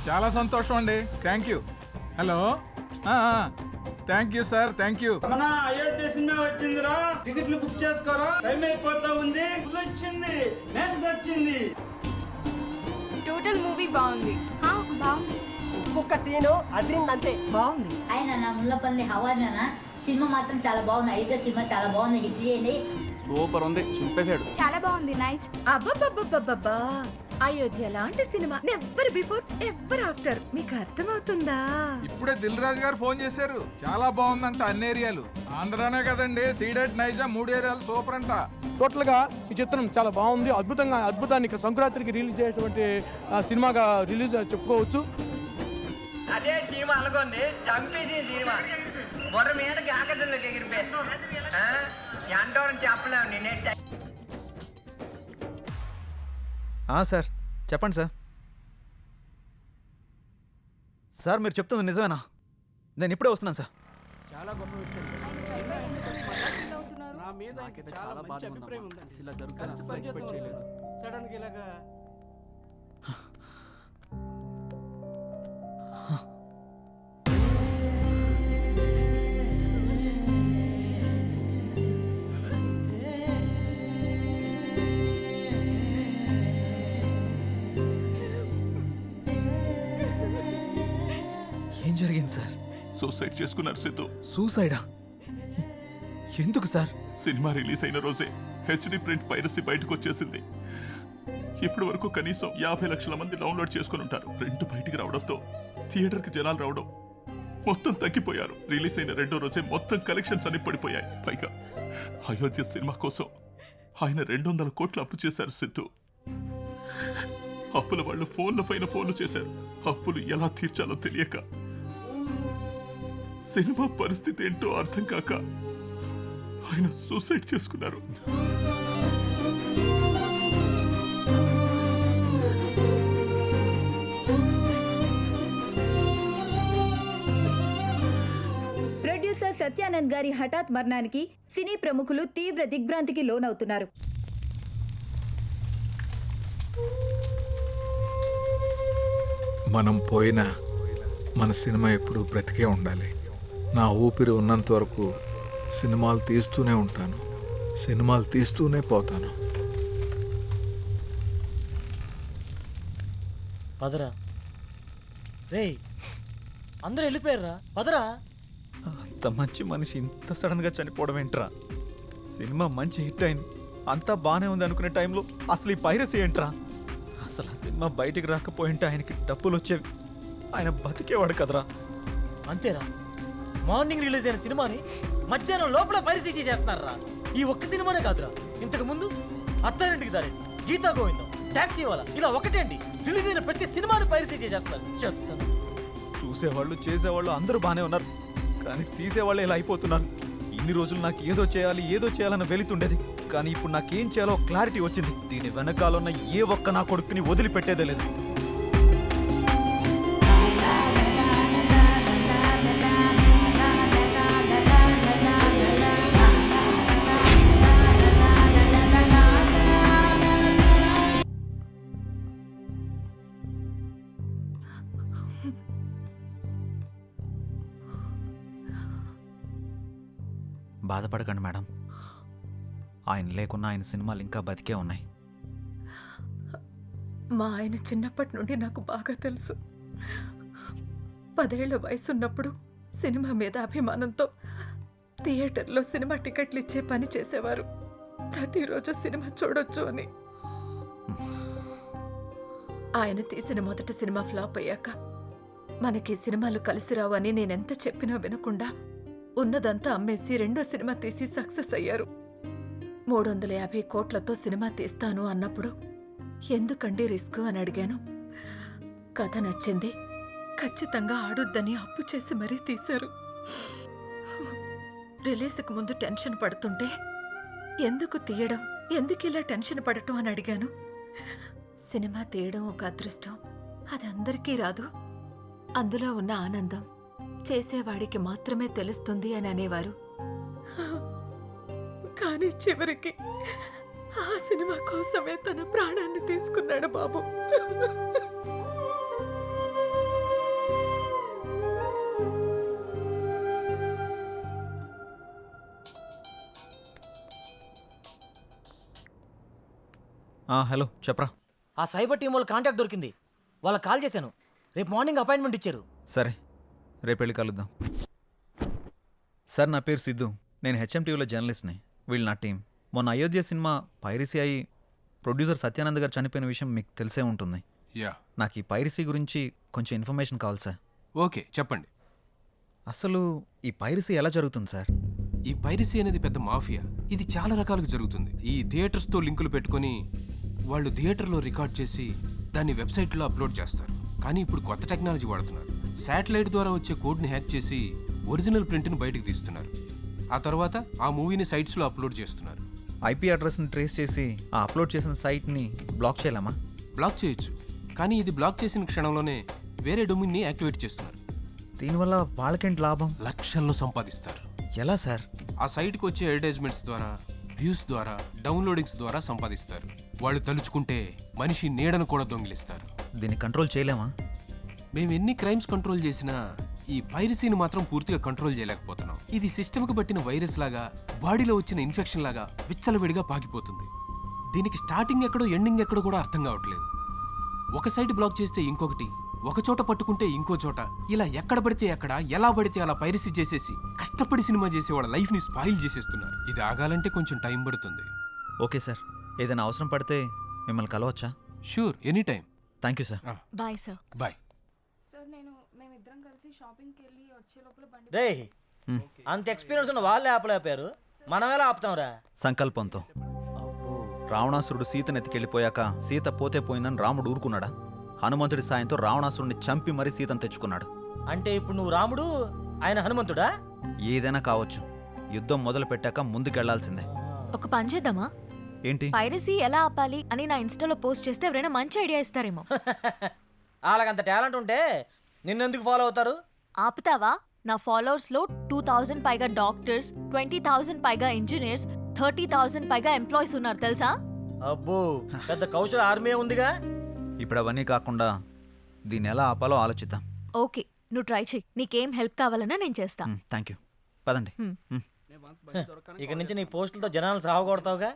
చాలా సంతోషం అండి. Thank you. Hello, thank you sir, thank you. మన అయోధ్య సినిమా వచ్చిందిరా, టికెట్లు బుక్ చేసుకోరా, టైం అయిపోతా ఉంది. వచ్చింది, మ్యాచ్ వచ్చింది. టోటల్ మూవీ బాగుంది. బాగుంది. ఒక్కొక్క సీను అదిరింది అంతే. బాగుంది. ఆయన నా ముల్లపల్లి హవానా సినిమా మాత్రం చాలా బాగుంది. అయితే సినిమా చాలా బాగుంది, హిట్ చేయండి. సూపర్ ఉంది, చింపేశాడు. చాలా బాగుంది. నైస్. అబ్బబ్బబ్బబ్బబ్బా, అయోధ్య లాంటి cinema never before ever after. మీకు అర్థమవుతుందా? ఇప్పుడే దిల్ రాజు గారు ఫోన్ చేశారు. చాలా బాగుందంట అన్ని ఏరియాలు. ఆంధ్రానే కదండి, సీడెడ్ నైజాం 3 ఏరియాలు సూపర్ అంట. టోటల్ గా ఈ చిత్రం చాలా బాగుంది. అద్భుతాన్ని సంక్రాంతికి రిలీజ్ చేసేటువంటి సినిమాగా రిలీజ్ చెప్పుకోవచ్చు. అదే సినిమా అనుకోండి, చంపేసి సినిమా బొర్ర మీదకి ఆకర్షణలోకి ఎగిరిపోయారు. ఎంతో చెప్పలేము నేనే. సార్ చెప్పండి సార్. సార్ మీరు చెప్తుంది నిజమేనా? నేను ఇప్పుడే వస్తున్నాను సార్. చాలా గొప్ప విషయం. నా మీద చాలా మంచి అభిప్రాయం ఉందండి. ఇలా జరుగుతుంది. సడన్ గా ఇలాగా ఏం జరిగింది సార్? సూసైడ్ చేసుకున్నారు సిద్ధు. సూసైడా? ఎందుకు సార్? సినిమా రిలీజ్ అయిన రోజే హెచ్డి ప్రింట్ పైరసీ బయటకు వచ్చేసింది. ఇప్పటి వరకు కనీసం 50 లక్షల మంది డౌన్లోడ్ చేసుకుని ఉంటారు. ప్రింట్ బయటికి రావడంతో థియేటర్కి జనాలు రావడం మొత్తం తగ్గిపోయారు. రిలీజ్ అయిన 2వ రోజే మొత్తం కలెక్షన్స్ అన్ని పడిపోయాయి. పైగా అయోధ్య సినిమా కోసం ఆయన 200 కోట్లు అప్పు చేశారు సిద్ధు. అప్పుల వాళ్ళు ఫోన్ల పైన ఫోన్లు చేశారు. అప్పులు ఎలా తీర్చాలో తెలియక, సినిమా పరిస్థితి ఏంటో అర్థం కాక ఆయన సూసైడ్ చేసుకున్నారు. ప్రొడ్యూసర్ సత్యానంద్ గారి హఠాత్ మరణానికి సినీ ప్రముఖులు తీవ్ర దిగ్భ్రాంతికి లోనవుతున్నారు. మనం పోయినా మన సినిమా ఎప్పుడు బ్రతికే ఉండాలి. నా ఊపిరి ఉన్నంత వరకు సినిమాలు తీస్తూనే ఉంటాను, సినిమాలు తీస్తూనే పోతాను. పదరా రే, అందరూ వెళ్ళిపోయారా? పదరా. అంత మంచి మనిషి ఇంత సడన్ గా చనిపోవడం ఏంట్రా? సినిమా మంచి హిట్ అయింది, అంతా బానే ఉంది అనుకునే టైంలో అసలు ఈ పైరసీ ఏంట్రా? అసలు ఆ సినిమా బయటికి రాకపోయింటే ఆయనకి డబ్బులు వచ్చేవి, ఆయన బతికేవాడు కదరా. అంతేరా, మార్నింగ్ రిలీజ్ అయిన సినిమాని మధ్యాహ్నం లోపల పరిశీలి చేస్తున్నారా? ఈ ఒక్క సినిమానే కాదురా, ఇంతకు ముందు అత్తారింటికి దారి, గీతా గోవిందం, టాక్సీ వాలా, ఇలా ఒకటేంటి రిలీజ్ అయిన ప్రతి సినిమాని పరిశీలి చేస్తున్నారు. చెప్తాను. చూసేవాళ్ళు చేసేవాళ్ళు అందరూ బానే ఉన్నారు, కానీ తీసేవాళ్ళు ఇలా అయిపోతున్నారు. ఇన్ని రోజులు నాకు ఏదో చేయాలన్న వెళుతుండేది, కానీ ఇప్పుడు నాకేం చేయాలో క్లారిటీ వచ్చింది. దీని వెనకాలన్న ఏ ఒక్క నా కొడుకుని వదిలిపెట్టేదే లేదు. బాధపడకండి మేడం, ఆయన లేకున్నా ఆయన సినిమాలు ఇంకా బతికే ఉన్నాయి. మా ఆయన చిన్నప్పటి నుండి నాకు బాగా తెలుసు. 10 ఏళ్ల వయసున్నప్పుడు సినిమా మీద అభిమానంతో థియేటర్లో సినిమా టికెట్లు ఇచ్చే పని చేసేవారు. ప్రతిరోజు సినిమా చూడొచ్చు అని. ఆయన తీసిన మొదటి సినిమా ఫ్లాప్ అయ్యాక మనకి సినిమాలు కలిసి రావు అని నేనెంత చెప్పినా వినకుండా ఉన్నదంతా అమ్మేసి 2వ సినిమా తీసి సక్సెస్ అయ్యారు. 350 కోట్లతో సినిమా తీస్తాను అన్నప్పుడు ఎందుకండి రిస్క్ అని అడిగాను. కథ నచ్చింది, ఖచ్చితంగా ఆడొద్దని అప్పు చేసి మరీ తీశారు. రిలీజ్కి ముందు టెన్షన్ పడుతుంటే ఎందుకు తీయడం, ఎందుకు ఇలా టెన్షన్ పడటం అని అడిగాను. సినిమా తీయడం ఒక అదృష్టం, అది అందరికీ రాదు. అందులో ఉన్న ఆనందం చేసేవాడికి మాత్రమే తెలుస్తుంది అని అనేవారు. కానీ చివరికి ఆ సినిమా కోసమే తన ప్రాణాన్ని తీసుకున్నాడు బాబు. హలో చెప్పరా. ఆ సైబర్ టీం వాళ్ళ కాంటాక్ట్ దొరికింది. వాళ్ళకి కాల్ చేశాను. రేపు మార్నింగ్ అపాయింట్మెంట్ ఇచ్చారు. సరే రేపు వెళ్ళి కలుద్దాం. సార్ నా పేరు సిద్ధు, నేను హెచ్ఎంటీవీలో జర్నలిస్ట్ని. వీళ్ళు నా టీం. మొన్న అయోధ్య సినిమా పైరసీ అయి ప్రొడ్యూసర్ సత్యానంద్ గారు చనిపోయిన విషయం మీకు తెలిసే ఉంటుంది. యా, నాకు ఈ పైరసీ గురించి కొంచెం ఇన్ఫర్మేషన్ కావాలి సార్. ఓకే చెప్పండి. అసలు ఈ పైరసీ ఎలా జరుగుతుంది సార్? ఈ పైరసీ అనేది పెద్ద మాఫియా. ఇది చాలా రకాలుగా జరుగుతుంది. ఈ థియేటర్స్తో లింకులు పెట్టుకొని వాళ్ళు థియేటర్లో రికార్డ్ చేసి దాన్ని వెబ్సైట్లో అప్లోడ్ చేస్తారు. కానీ ఇప్పుడు కొత్త టెక్నాలజీ వాడుతున్నారు. శాటిలైట్ ద్వారా వచ్చే కోడ్ని హ్యాక్ చేసి ఒరిజినల్ ప్రింట్ని బయటకు తీస్తున్నారు. ఆ తర్వాత ఆ మూవీని సైట్స్లో అప్లోడ్ చేస్తున్నారు. ఐపీ అడ్రస్ని ట్రేస్ చేసి ఆ అప్లోడ్ చేసిన సైట్ని బ్లాక్ చేయలేమా? బ్లాక్ చేయొచ్చు, కానీ ఇది బ్లాక్ చేసిన క్షణంలోనే వేరే డొమైన్ని యాక్టివేట్ చేస్తున్నారు. దీనివల్ల వాళ్ళకేంటి లాభం? లక్షల్లో సంపాదిస్తారు. ఎలా సార్? ఆ సైట్కి వచ్చే అడ్వర్టైజ్మెంట్స్ ద్వారా, వ్యూస్ ద్వారా, డౌన్లోడింగ్స్ ద్వారా సంపాదిస్తారు. వాళ్ళు తలుచుకుంటే మనిషి నీడను కూడా దొంగిలిస్తారు. దీన్ని కంట్రోల్ చేయలేమా? మేము ఎన్ని క్రైమ్స్ కంట్రోల్ చేసినా ఈ పైరసీని మాత్రం పూర్తిగా కంట్రోల్ చేయలేకపోతున్నాం. ఇది సిస్టమ్కి పట్టిన వైరస్ లాగా, బాడీలో వచ్చిన ఇన్ఫెక్షన్ లాగా విచ్చలవిడిగా పాకిపోతుంది. దీనికి స్టార్టింగ్ ఎక్కడో ఎండింగ్ ఎక్కడో కూడా అర్థం కావట్లేదు. ఒక సైట్ బ్లాక్ చేస్తే ఇంకొకటి, ఒక చోట పట్టుకుంటే ఇంకో చోట, ఇలా ఎక్కడ పడితే ఎక్కడ, ఎలా పడితే అలా పైరసీ చేసేసి కష్టపడి సినిమా చేసే వాళ్ళ లైఫ్ని స్పాయిల్ చేసేస్తున్నారు. ఇది ఆగాలంటే కొంచెం టైం పడుతుంది. ఓకే సార్, ఏదైనా అవసరం పడితే మిమ్మల్ని కలవచ్చా? Sure, any time. Thank you sir. Bye sir. Bye. రే, అంత ఎక్స్పీరియన్స్ ఉన్న వాళ్ళే ఆపలేపారు, మనం ఎలా ఆపుతాంరా? సంకల్పంతో. రావణాసురుడు సీతను ఎత్తికెళ్ళిపోయాక సీత పోతే పోయిందని రాముడు ఊరుకున్నాడా? హనుమంతుడి సాయంతో రావణాసురుడిని చంపి మరీ సీతను తెచ్చుకున్నాడు. అంటే ఇప్పుడు నువ్వు రాముడు, ఆయన హనుమంతుడా? ఏదైనా కావచ్చు, యుద్ధం మొదలు పెట్టాక ముందుకెళ్లాల్సిందే. ఒక పని చేద్దామా? ఏంటి? పైరసీ ఎలా ఆపాలి అని నా ఇన్స్టాలో పోస్ట్ చేస్తే ఎవరైనా మంచి ఐడియా ఇస్తారేమో. వాళ్ళకంత టాలెంట్ ఉంటే నిన్నెందుకు ఫాలో అవుతారు? ఆపుతావా? నా ఫాలోవర్స్ లో 2000 పైగా డాక్టర్స్, 20,000 పైగా ఇంజనీర్స్, 30,000 పైగా ఎంప్లాయీస్ ఉన్నారు తెలుసా? అబ్బో, పెద్ద కౌశల ఆర్మీ ఉందిగా. ఇప్పుడు అవన్నీ కాకుండా దీన్ని ఎలా ఆపాలో ఆలోచిద్దాం. ఓకే, నువ్వు ట్రై చెయ్యి. నీకేం హెల్ప్ కావాలన్నా నేను చేస్తా. Thank you. పదండి. ఇక నుంచి నీ పోస్టులతో జనాలు సాగు కొడతావుగా.